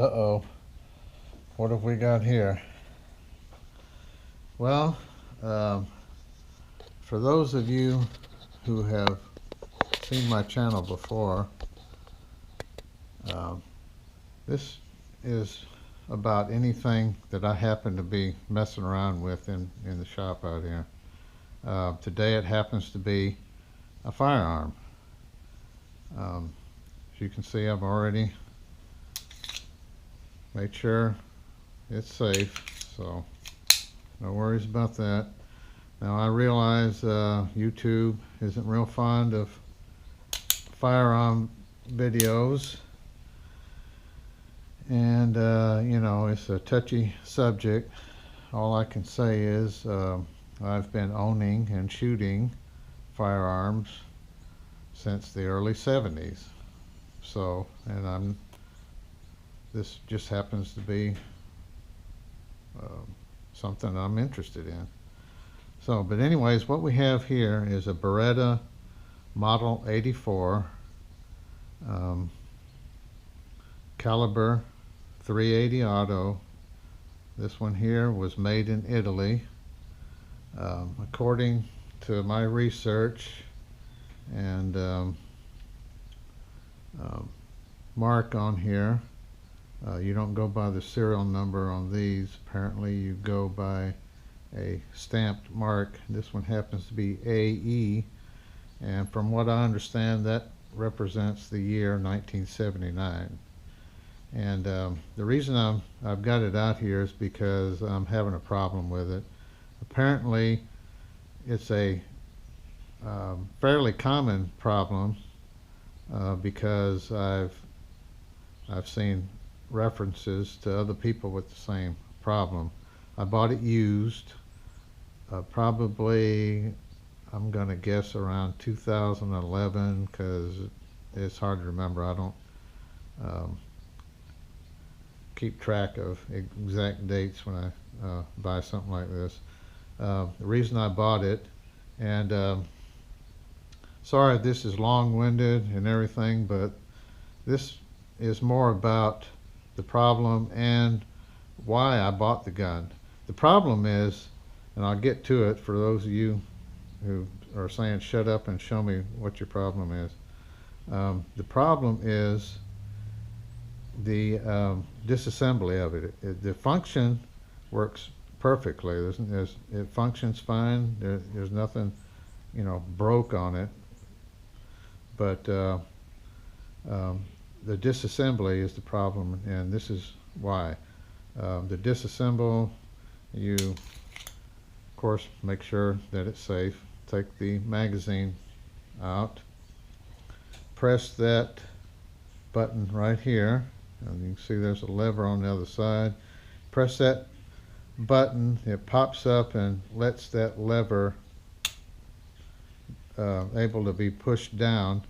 Uh-oh, what have we got here? Well, um, for those of you who have seen my channel before, um, this is about anything that I happen to be messing around with in the shop out here. Today it happens to be a firearm. As you can see, I've already made sure it's safe, so no worries about that. Now I realize YouTube isn't real fond of firearm videos, and you know, it's a touchy subject. All I can say is I've been owning and shooting firearms since the early 70s. So, and this just happens to be something I'm interested in. So, but anyways, what we have here is a Beretta Model 84 caliber 380 auto. This one here was made in Italy. According to my research and mark on here, you don't go by the serial number on these. Apparently you go by a stamped mark. This one happens to be AE, and from what I understand, that represents the year 1979. And the reason I've got it out here is because I'm having a problem with it. Apparently it's a fairly common problem because I've seen references to other people with the same problem. I bought it used, probably, I'm gonna guess around 2011, because it's hard to remember. I don't keep track of exact dates when I buy something like this. The reason I bought it, and sorry if this is long-winded and everything, but this is more about the problem and why I bought the gun. The problem is, and I'll get to it for those of you who are saying shut up and show me what your problem is. The problem is the disassembly of it. The function works perfectly. It functions fine. There's nothing, you know, broke on it. But the disassembly is the problem, and this is why. The disassemble, you of course make sure that it's safe. Take the magazine out, press that button right here, and you can see there's a lever on the other side. Press that button, it pops up and lets that lever able to be pushed down,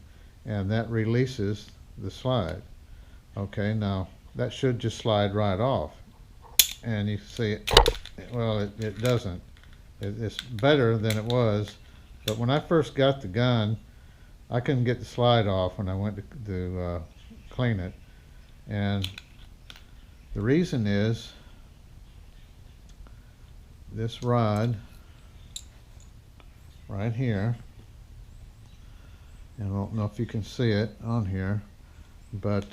and that releases the slide. Okay, now that should just slide right off, and you see it. Well, it doesn't. It's better than it was, but when I first got the gun, I couldn't get the slide off when I went to clean it, and the reason is this rod right here, and I don't know if you can see it on here, but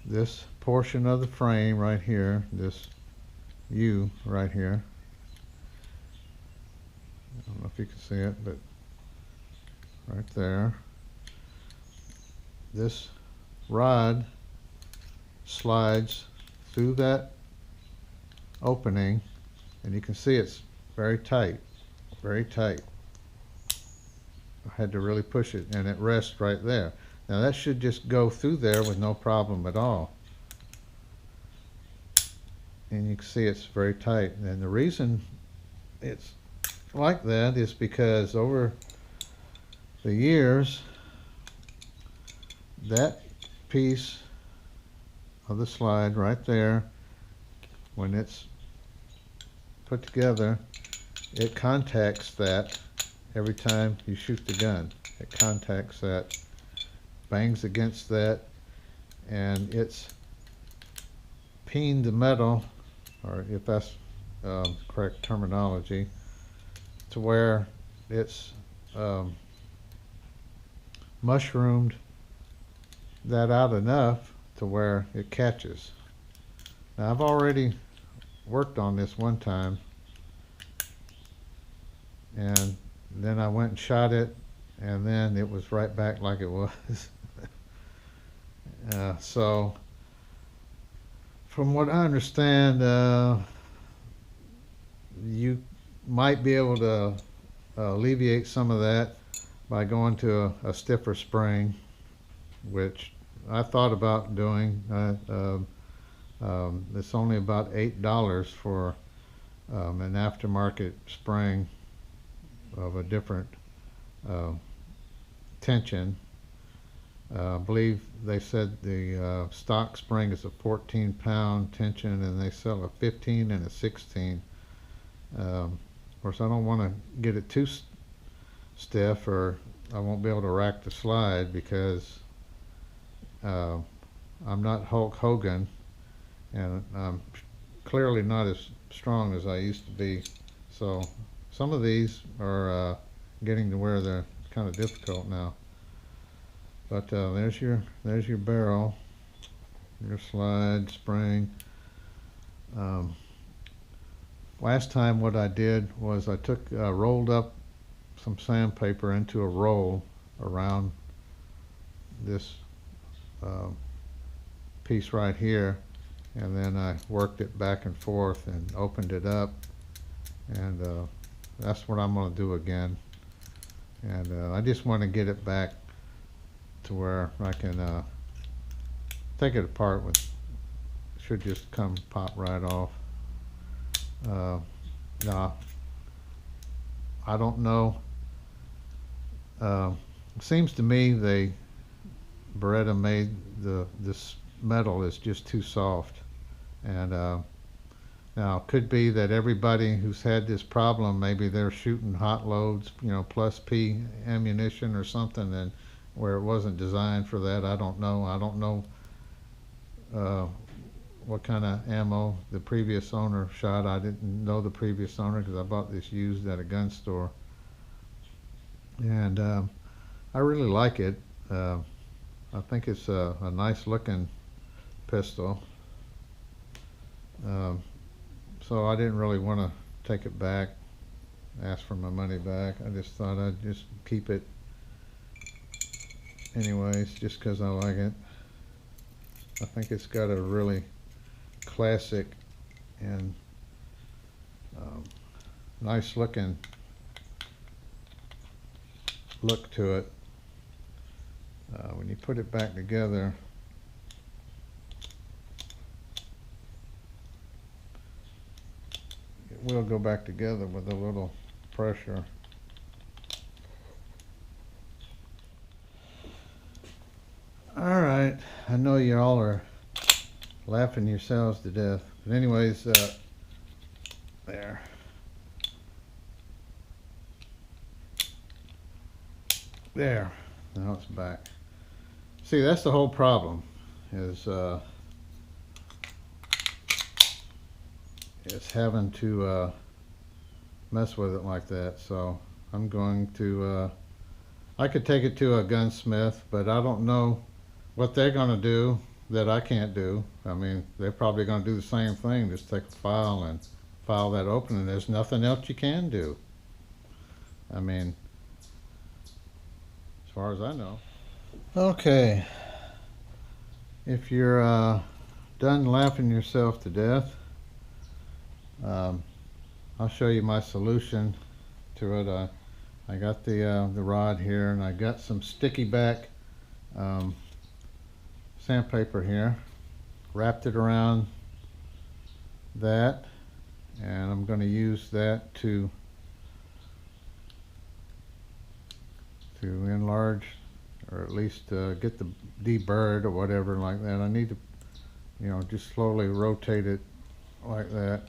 this portion of the frame right here, this U right here, I don't know if you can see it, but right there, this rod slides through that opening, and you can see it's very tight, very tight. I had to really push it, and it rests right there. Now that should just go through there with no problem at all. And you can see it's very tight. And the reason it's like that is because over the years, that piece of the slide right there, when it's put together, it contacts that every time you shoot the gun. It contacts that, bangs against that, and it's peen the metal, or if that's correct terminology, to where it's mushroomed that out enough to where it catches. Now I've already worked on this one time, and then I went and shot it, and then it was right back like it was. So from what I understand, you might be able to alleviate some of that by going to a stiffer spring, which I thought about doing. It's only about $8 for an aftermarket spring of a different tension. I believe they said the stock spring is a 14-pound tension, and they sell a 15 and a 16. Of course, I don't want to get it too stiff, or I won't be able to rack the slide, because I'm not Hulk Hogan, and I'm clearly not as strong as I used to be. So some of these are getting to where they're kind of difficult now. But there's your barrel, your slide spring. Last time what I did was I took rolled up some sandpaper into a roll around this piece right here, and then I worked it back and forth and opened it up, and that's what I'm going to do again. And I just want to get it back to where I can take it apart with, should just come pop right off. Now, I don't know, it seems to me Beretta made this metal is just too soft, and now it could be that everybody who's had this problem, maybe they're shooting hot loads, plus P ammunition or something, and where it wasn't designed for that. I don't know what kind of ammo the previous owner shot. I didn't know the previous owner because I bought this used at a gun store, and I really like it. I think it's a nice looking pistol, so I didn't really want to take it back, ask for my money back. I just thought I'd just keep it anyways, just because I like it. I think it's got a really classic and nice looking look to it. When you put it back together, it will go back together with a little pressure. All right, I know you all are laughing yourselves to death, but anyways, there. There, now it's back. See, that's the whole problem, is having to mess with it like that. So I'm going to, I could take it to a gunsmith, but I don't know what they're going to do that I can't do. I mean, they're probably going to do the same thing, just take a file and file that open, and there's nothing else you can do. I mean, as far as I know. Okay, if you're done laughing yourself to death, I'll show you my solution to it. I got the rod here, and I got some sticky back sandpaper here, wrapped it around that, and I'm going to use that to enlarge, or at least get the deburred or whatever like that. I need to, just slowly rotate it like that,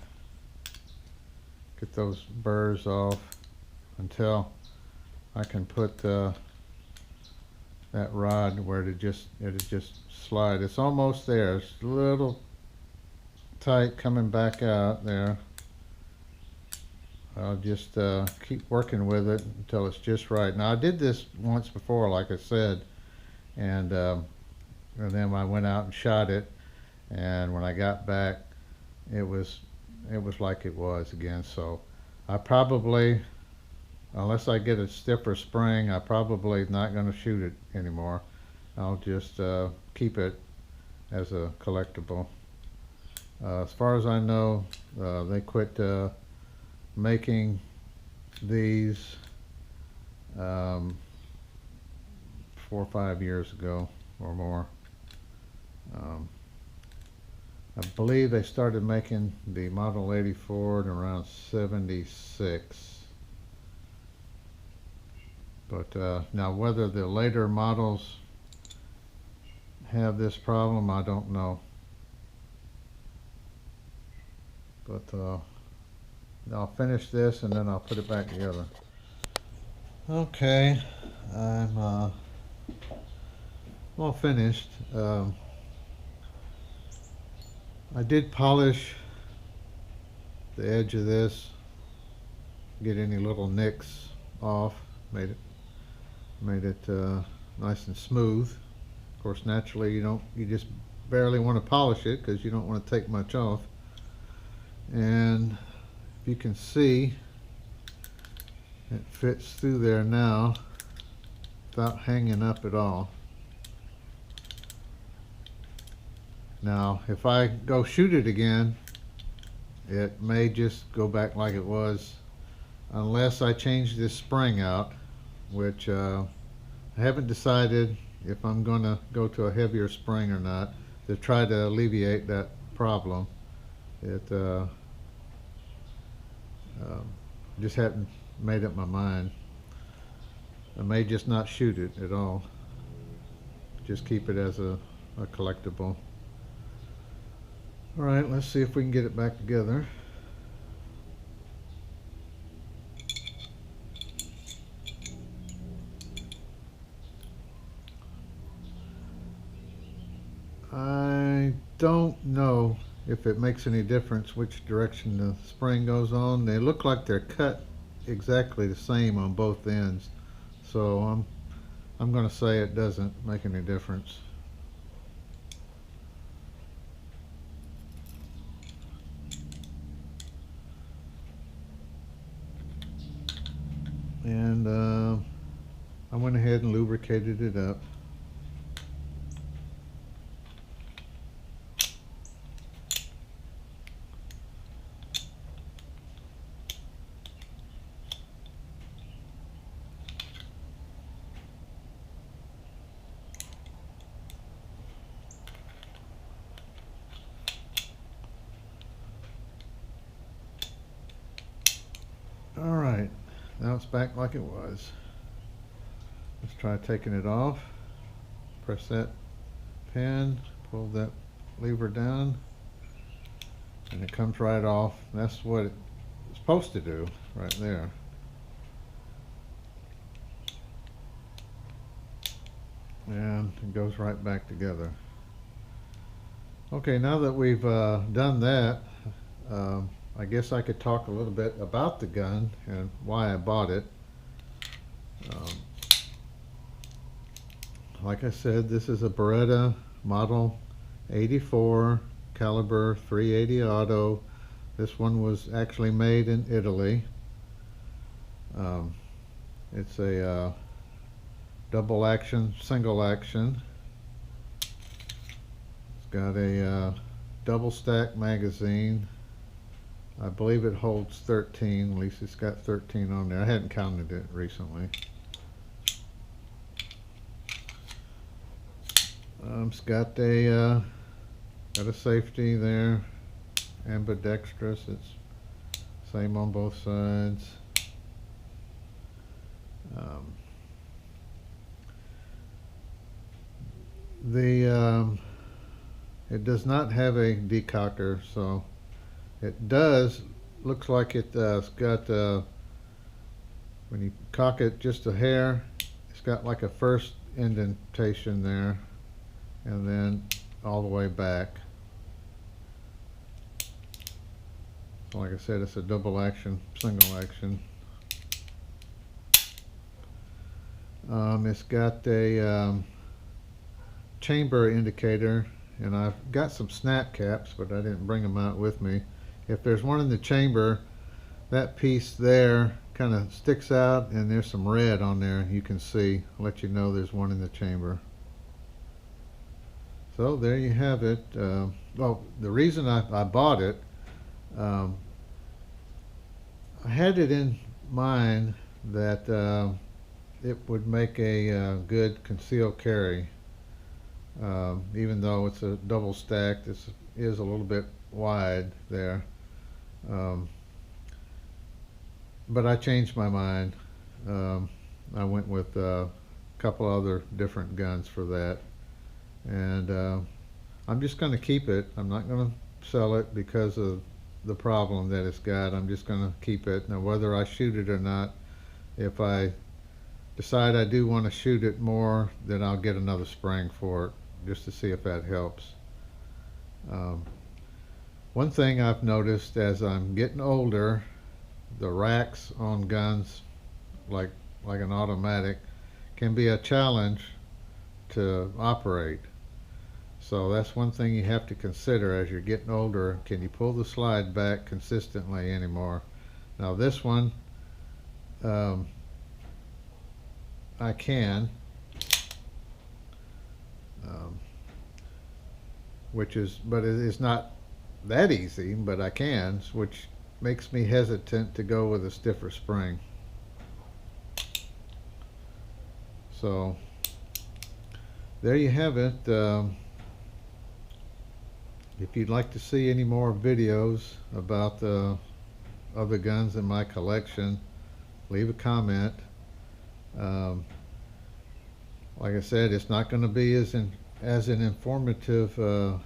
get those burrs off until I can put that rod where it'll just slide. It's almost there. It's a little tight coming back out there. I'll just keep working with it until it's just right. Now I did this once before, like I said, and then I went out and shot it, and when I got back, it was like it was again. So I probably, unless I get a stiffer spring, I probably not going to shoot it anymore. I'll just keep it as a collectible. As far as I know, they quit making these 4 or 5 years ago or more. I believe they started making the Model 84 in around 76. But now whether the later models have this problem, I don't know. But I'll finish this and then I'll put it back together. Okay, I'm all finished. I did polish the edge of this, get any little nicks off, made it nice and smooth. Of course, naturally you just barely want to polish it because you don't want to take much off. And if you can see, it fits through there now without hanging up at all. Now if I go shoot it again, it may just go back like it was, unless I change this spring out, which I haven't decided if I'm going to go to a heavier spring or not to try to alleviate that problem. It just hadn't made up my mind. I may just not shoot it at all. Just keep it as a collectible. Alright, let's see if we can get it back together. I don't know if it makes any difference which direction the spring goes on. They look like they're cut exactly the same on both ends, so I'm going to say it doesn't make any difference. And I went ahead and lubricated it up. Alright, now it's back like it was. Let's try taking it off. Press that pin, pull that lever down, and it comes right off. That's what it's supposed to do right there. And it goes right back together. Okay, now that we've done that, I guess I could talk a little bit about the gun and why I bought it. Like I said, this is a Beretta Model 84 caliber 380 auto. This one was actually made in Italy. It's a double action, single action. It's got a double stack magazine. I believe it holds 13, at least it's got 13 on there. I hadn't counted it recently. It's got a safety there, ambidextrous. It's same on both sides. It does not have a decocker, so it does, looks like it's got, when you cock it just a hair, it's got like a first indentation there, and then all the way back. Like I said, it's a double action, single action. It's got a chamber indicator, and I've got some snap caps, but I didn't bring them out with me. If there's one in the chamber, that piece there kind of sticks out, and there's some red on there. You can see, I'll let you know there's one in the chamber. So there you have it. Well, the reason I bought it, I had it in mind that it would make a good concealed carry. Even though it's a double stack, this is a little bit wide there. But I changed my mind. I went with a couple other different guns for that. And I'm just going to keep it. I'm not going to sell it because of the problem that it's got. I'm just going to keep it. Now, whether I shoot it or not, if I decide I do want to shoot it more, then I'll get another spring for it, just to see if that helps. One thing I've noticed as I'm getting older, the racks on guns, like an automatic, can be a challenge to operate. So that's one thing you have to consider as you're getting older. Can you pull the slide back consistently anymore? Now this one, I can, but it is not that easy, but I can, which makes me hesitant to go with a stiffer spring. So there you have it. If you'd like to see any more videos about the other guns in my collection, leave a comment. Like I said, it's not going to be as an informative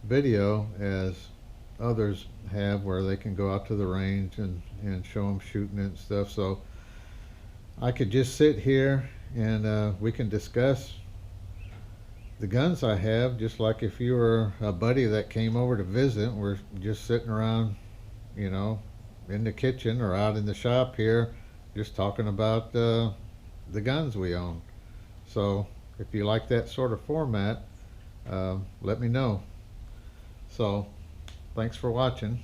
video as others have, where they can go out to the range and show them shooting it and stuff. So I could just sit here and we can discuss the guns I have, just like if you were a buddy that came over to visit. We're just sitting around, you know, in the kitchen or out in the shop here, just talking about the guns we own. So if you like that sort of format, let me know. So thanks for watching.